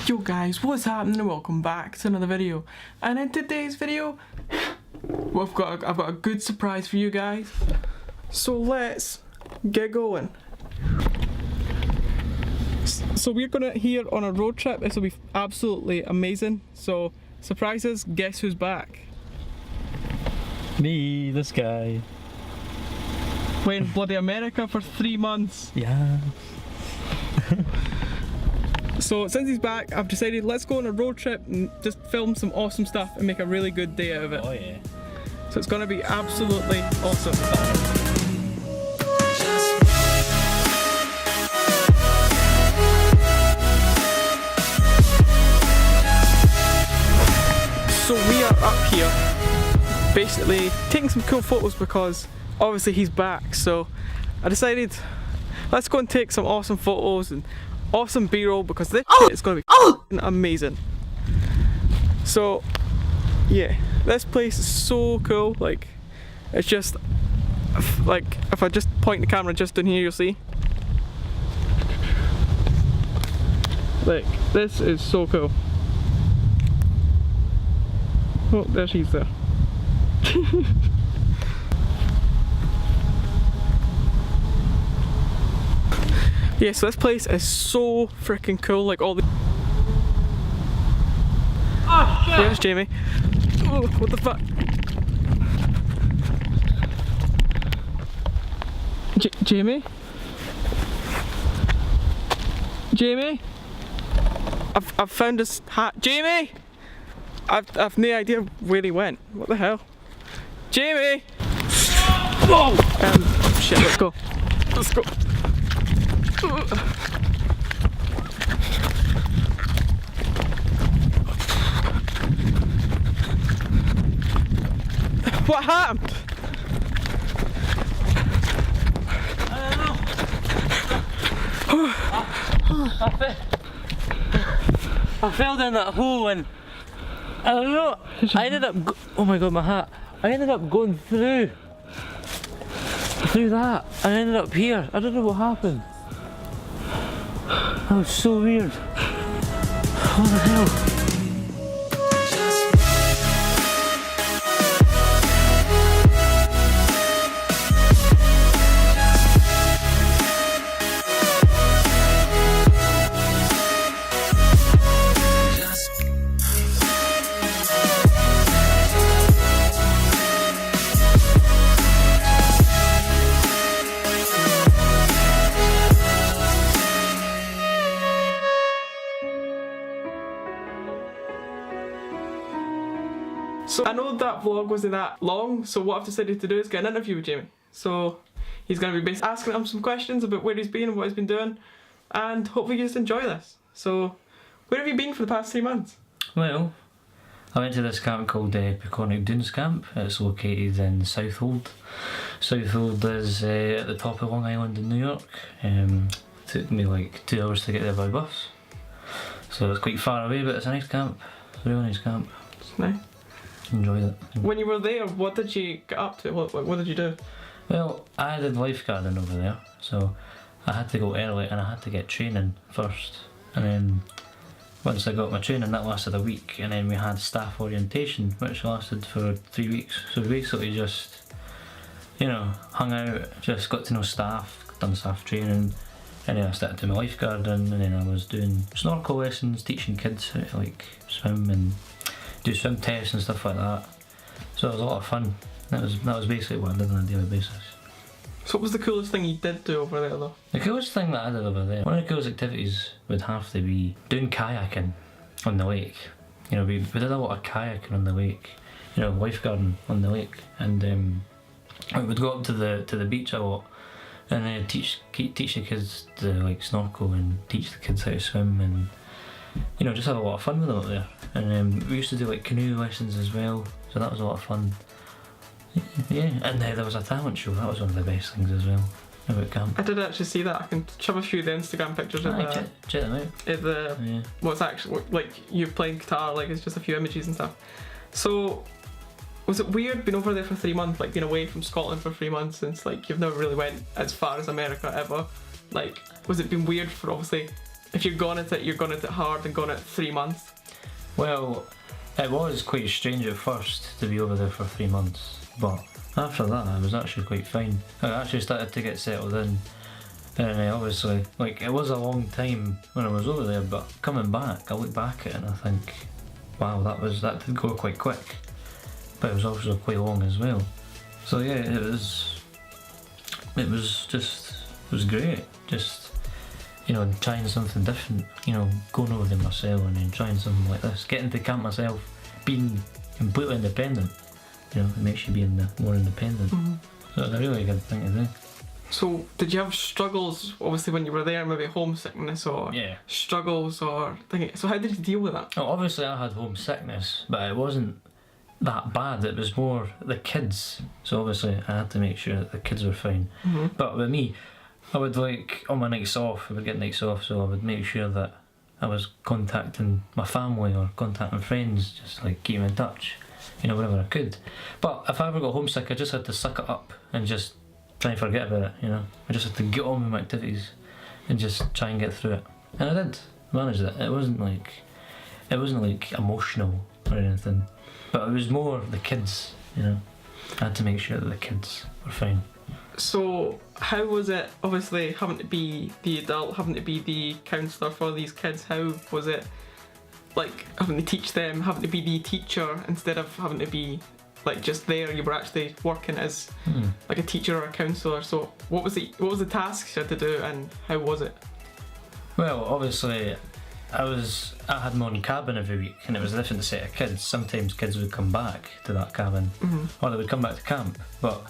Yo guys, what's happening and welcome back to another video. And in today's video, I've got a good surprise for you guys. So let's get going. So we're gonna here on a road trip. This will be absolutely amazing. So surprises, guess who's back? Me, this guy. Went in bloody America for 3 months. Yeah. So since he's back, I've decided let's go on a road trip and just film some awesome stuff and make a really good day out of it. Oh yeah. So it's gonna be absolutely awesome. So we are up here, basically taking some cool photos because obviously he's back. So I decided let's go and take some awesome photos and awesome B-roll because this shit is going to be amazing. So yeah, this place is so cool. Like, it's just like if I just point the camera just down here, you'll see. Like, this is so cool. Oh, there she's there. Yeah, so this place is so freaking cool. Like all the. Oh shit! There's Jamie. Oh, what the fuck? Jamie? Jamie? I've found his hat. Jamie! I've no idea where he went. What the hell? Jamie! Whoa! Shit, let's go. Let's go. What happened? I don't know. I fell down that hole and I don't know. I ended up. Oh my god, my hat! I ended up going through that. I ended up here. I don't know what happened. That was so weird. What the hell? So I know that vlog wasn't that long, so what I've decided to do is get an interview with Jamie. So he's going to be basically asking him some questions about where he's been and what he's been doing, and hopefully you just enjoy this. So where have you been for the past 3 months? Well, I went to this camp called Peconic Dunes Camp. It's located in Southold. Southold is at the top of Long Island in New York. Took me like 2 hours to get there by bus. So it's quite far away, but it's a nice camp. It's a really nice camp. It's nice. Enjoyed it. When you were there, what did you get up to? What did you do? Well, I did lifeguarding over there, so I had to go early and I had to get training first. And then once I got my training, that lasted a week, and then we had staff orientation, which lasted for 3 weeks. So we basically just, you know, hung out, just got to know staff, done staff training, and then I started doing my lifeguarding, and then I was doing snorkel lessons, teaching kids how to like swim and do swim tests and stuff like that. So it was a lot of fun. That was basically what I did on a daily basis. So what was the coolest thing you did do over there though? The coolest thing that I did over there, one of the coolest activities would have to be doing kayaking on the lake. You know, we did a lot of kayaking on the lake, you know, lifeguarding on the lake, and we would go up to the beach a lot and then teach the kids to like snorkel and teach the kids how to swim, and you know, just have a lot of fun with them up there. And we used to do like canoe lessons as well, so that was a lot of fun. Yeah, and there was a talent show. That was one of the best things as well about camp. I did actually see that. I can shove a few of the Instagram pictures check them out. At the Yeah. what's actually like you playing guitar. Like it's just a few images and stuff. So was it weird being over there for 3 months, like being away from Scotland for 3 months since like you've never really went as far as America ever? Like, was it been weird for obviously if you're gone at it, you're gone at it hard and gone at 3 months? Well, it was quite strange at first to be over there for 3 months, but after that I was actually quite fine. I actually started to get settled in, and obviously, like, it was a long time when I was over there, but coming back, I look back at it and I think, wow, that did go quite quick, but it was also quite long as well. So yeah, it was great. Just, you know, trying something different, you know, going over there myself and then trying something like this, getting to camp myself, being completely independent, you know, it makes you more independent. So it's a really good thing to do. So did you have struggles, obviously, when you were there, maybe homesickness or Yeah. struggles or thinking, so how did you deal with that? Oh, obviously I had homesickness, but it wasn't that bad, it was more the kids. So obviously I had to make sure that the kids were fine. But with me, I would, like, on my nights off, I would get nights off, so I would make sure that I was contacting my family or contacting friends, just like keep in touch, you know, whenever I could. But if I ever got homesick, I just had to suck it up and just try and forget about it, you know. I just had to get on with my activities and just try and get through it. And I did manage it. It wasn't like emotional or anything, but it was more the kids, you know. I had to make sure that the kids were fine. So how was it, obviously, having to be the adult, having to be the counsellor for these kids? How was it, like, having to teach them, having to be the teacher instead of having to be, like, just there? You were actually working as like a teacher or a counsellor. So what was the tasks you had to do, and how was it? Well, obviously, I had my own cabin every week, and it was a different set of kids. Sometimes kids would come back to that cabin, or they would come back to camp. But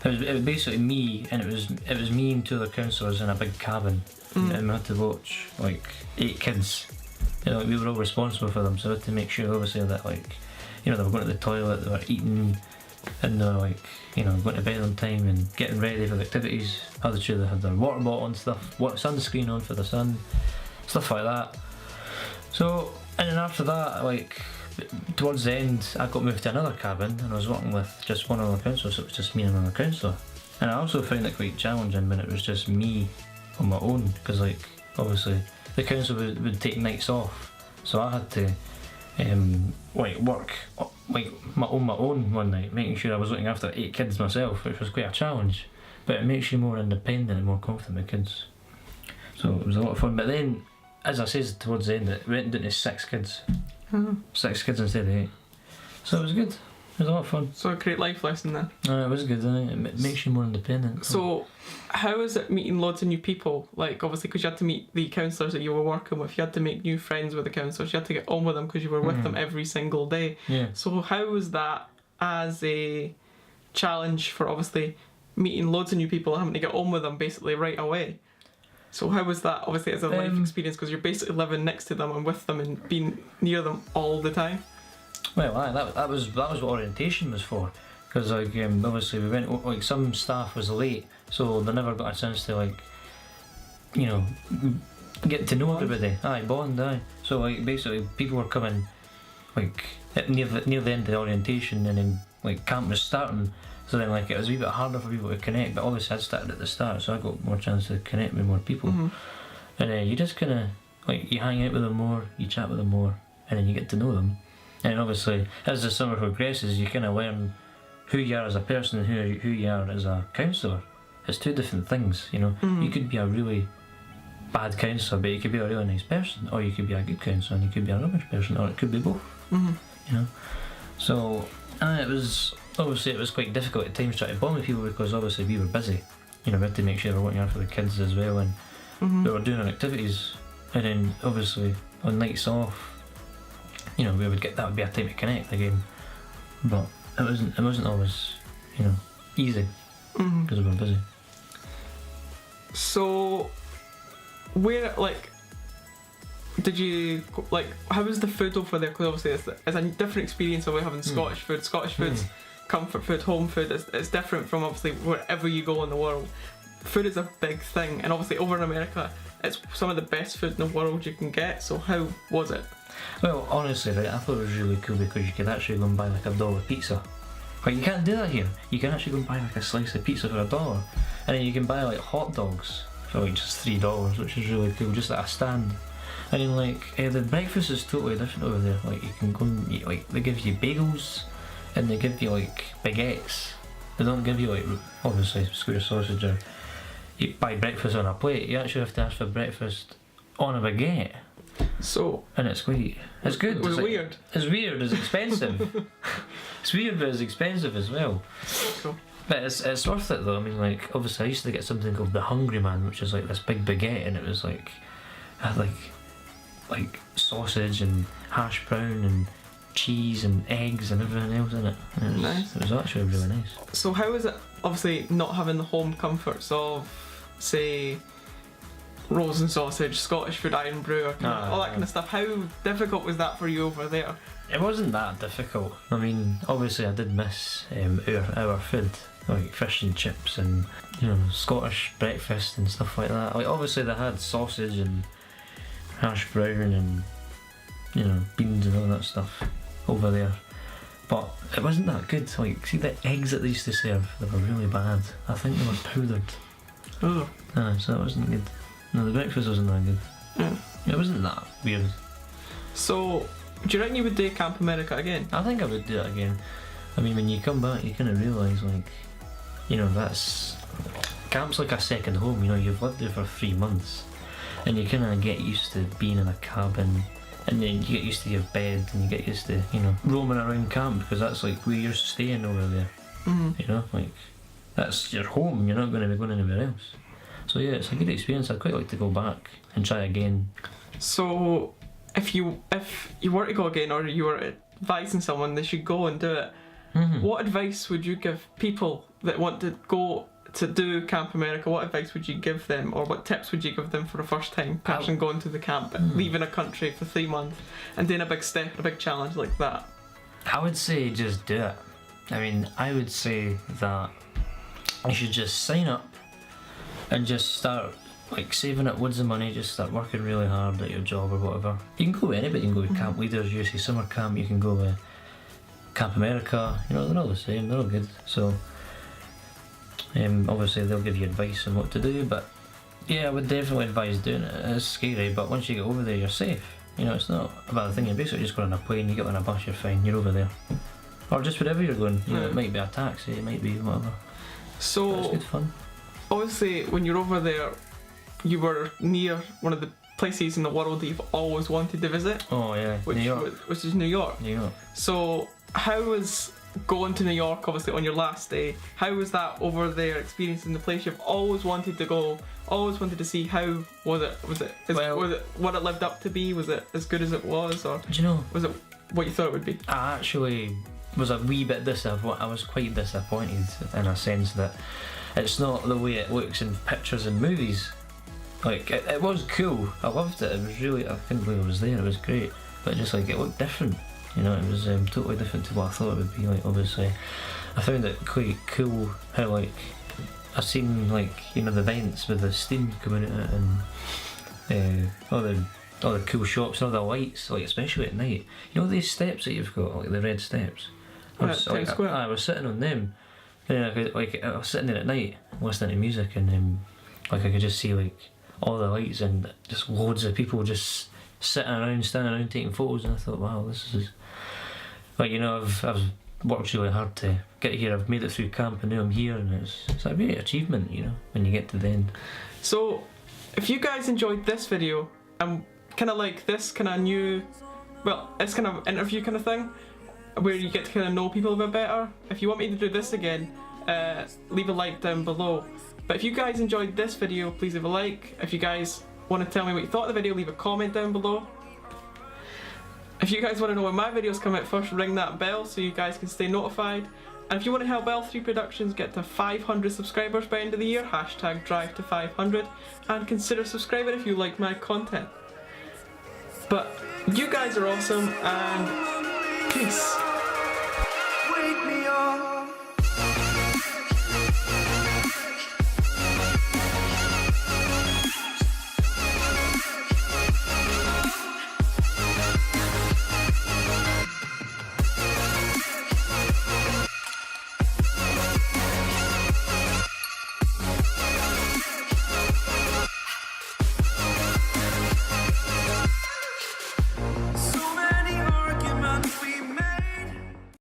it was basically me, and it was me and 2 other counsellors in a big cabin, and we had to watch like 8 kids. You know, we were all responsible for them, so I had to make sure, obviously, that, like, you know, they were going to the toilet, they were eating, and they were, like, you know, going to bed on time and getting ready for the activities. I had to sure they had their water bottle and stuff, sunscreen on for the sun, stuff like that. So, and then after that, like, towards the end, I got moved to another cabin, and I was working with just one other counsellor, so it was just me and another counsellor. And I also found it quite challenging when it was just me on my own, because, like, obviously the counsellor would take nights off, so I had to like work like on my own one night, making sure I was looking after 8 kids myself, which was quite a challenge. But it makes you more independent and more confident with kids. So it was a lot of fun. But then, as I said towards the end, it went down to 6 kids. 6 kids instead of 8. So it was good. It was a lot of fun. So a great life lesson then. It was good, didn't it? It makes you more independent. So how is it meeting loads of new people? Like, obviously, because you had to meet the counsellors that you were working with, you had to make new friends with the counsellors, you had to get on with them because you were with them every single day. Yeah. So how was that as a challenge for, obviously, meeting loads of new people and having to get on with them basically right away? So how was that, obviously, as a life experience, because you're basically living next to them and with them and being near them all the time? Well, that was what orientation was for, because, like, obviously we went, like, some staff was late, so they never got a chance to, like, you know, get to know everybody. Bond. So, like, basically people were coming, like, near the end of the orientation, and then, like, camp was starting. So then, like, it was a wee bit harder for people to connect, but obviously I'd started at the start, so I got more chance to connect with more people. And you just kind of, like, you hang out with them more, you chat with them more, and then you get to know them. And obviously, as the summer progresses, you kind of learn who you are as a person and who you are as a counsellor. It's 2 different things, you know. You could be a really bad counsellor, but you could be a really nice person, or you could be a good counsellor and you could be a rubbish person, or it could be both. You know. So, it was quite difficult at times trying to bond with people, because obviously we were busy. You know, we had to make sure we were looking after the kids as well, and we were doing our activities. And then obviously on nights off, you know, that would be a time to connect again. But it wasn't always, you know, easy, because we were busy. So, where, like, did you, like, how was the food over there? Because obviously it's a different experience of having Scottish food. Scottish food's comfort food, home food. It's different from, obviously, wherever you go in the world. Food is a big thing, and obviously over in America, it's some of the best food in the world you can get. So how was it? Well, honestly, right, I thought it was really cool because you could actually go and buy, like, $1 pizza. Like, you can't do that here. You can actually go and buy, like, a slice of pizza for $1, and then you can buy, like, hot dogs for like just $3, which is really cool, just at a stand. And then like the breakfast is totally different over there. Like you can go and eat, like they give you bagels, and they give you like baguettes. They don't give you like obviously square sausage or you buy breakfast on a plate. You actually have to ask for breakfast on a baguette. So, and it's good. Was It's it like, weird? It's weird. It's expensive. It's weird, but it's expensive as well. Cool. But it's worth it though. I mean, like obviously I used to get something called the Hungry Man, which is like this big baguette, and it was like had like sausage and hash brown and cheese and eggs and everything else in it. And it was, Nice. It was actually really nice. So how is it, obviously not having the home comforts of, say, rolls and sausage, Scottish food, iron brew, or all that kind of stuff, how difficult was that for you over there? It wasn't that difficult. I mean, obviously I did miss our food, like fish and chips and, you know, Scottish breakfast and stuff like that. Like obviously they had sausage and hash brown and, you know, beans and all that stuff over there. But it wasn't that good. Like, see the eggs that they used to serve, they were really bad. I think they were powdered. Oh. So that wasn't good. No, the breakfast wasn't that good. Yeah. It wasn't that weird. So, do you reckon you would do Camp America again? I think I would do it again. I mean, when you come back, you kind of realise, like, you know, that's camp's like a second home. You know, you've lived there for 3 months, and you kind of get used to being in a cabin, and then you get used to your bed, and you get used to, you know, roaming around camp, because that's like where you're staying over there. You know, like that's your home. You're not going to be going anywhere else. So yeah, it's a good experience. I'd quite like to go back and try again. So, if you were to go again, or you were advising someone they should go and do it, what advice would you give people that want to go to do Camp America? What advice would you give them, or what tips would you give them for a first time person going to the camp, leaving a country for 3 months and doing a big step, a big challenge like that? I would say just do it. I mean, I would say that you should just sign up and just start like saving up loads of money, just start working really hard at your job or whatever. You can go with anybody, you can go with Camp Leaders, USA Summer Camp, you can go with Camp America, you know, they're all the same, they're all good. So obviously they'll give you advice on what to do, but yeah, I would definitely advise doing it. It's scary, but once you get over there you're safe. You know, it's not a bad thing, you're basically just going on a plane, you get on a bus, you're fine, you're over there. Or just wherever you're going, you know, it might be a taxi, it might be whatever. So but it's good fun. Obviously, when you're over there, you were near one of the places in the world that you've always wanted to visit. Oh yeah, New York. Which is New York. New York. So how was going to New York, obviously on your last day, how was that over there, experiencing the place you've always wanted to go, always wanted to see? How was it? Was it what it lived up to be? Was it as good as it was, or do you know, was it what you thought it would be? I actually was a wee bit disappointed. I was quite disappointed in a sense that it's not the way it looks in pictures and movies. Like, it was cool, I loved it, it was really, I couldn't believe it was there, it was great, but just like, it looked different, you know, it was totally different to what I thought it would be. Like, obviously, I found it quite cool how, like, I've seen, like, you know, the vents with the steam coming out and all the cool shops and all the lights, like, especially at night. You know these steps that you've got, like the red steps? I was sitting on them, and I was sitting there at night listening to music, and like I could just see like all the lights and just loads of people just standing around taking photos, and I thought, wow, this is like, you know, I've worked really hard to get here. I've made it through camp and now I'm here, and it's a great achievement, you know, when you get to the end. So if you guys enjoyed this video and kind of like this kind of new, well, it's kind of interview kind of thing where you get to kind of know people a bit better, if you want me to do this again, leave a like down below. But if you guys enjoyed this video, please leave a like. If you guys want to tell me what you thought of the video, leave a comment down below. If you guys want to know when my videos come out first, ring that bell so you guys can stay notified. And if you want to help L3 Productions get to 500 subscribers by the end of the year, #drive to 500, and consider subscribing if you like my content. But you guys are awesome, and peace.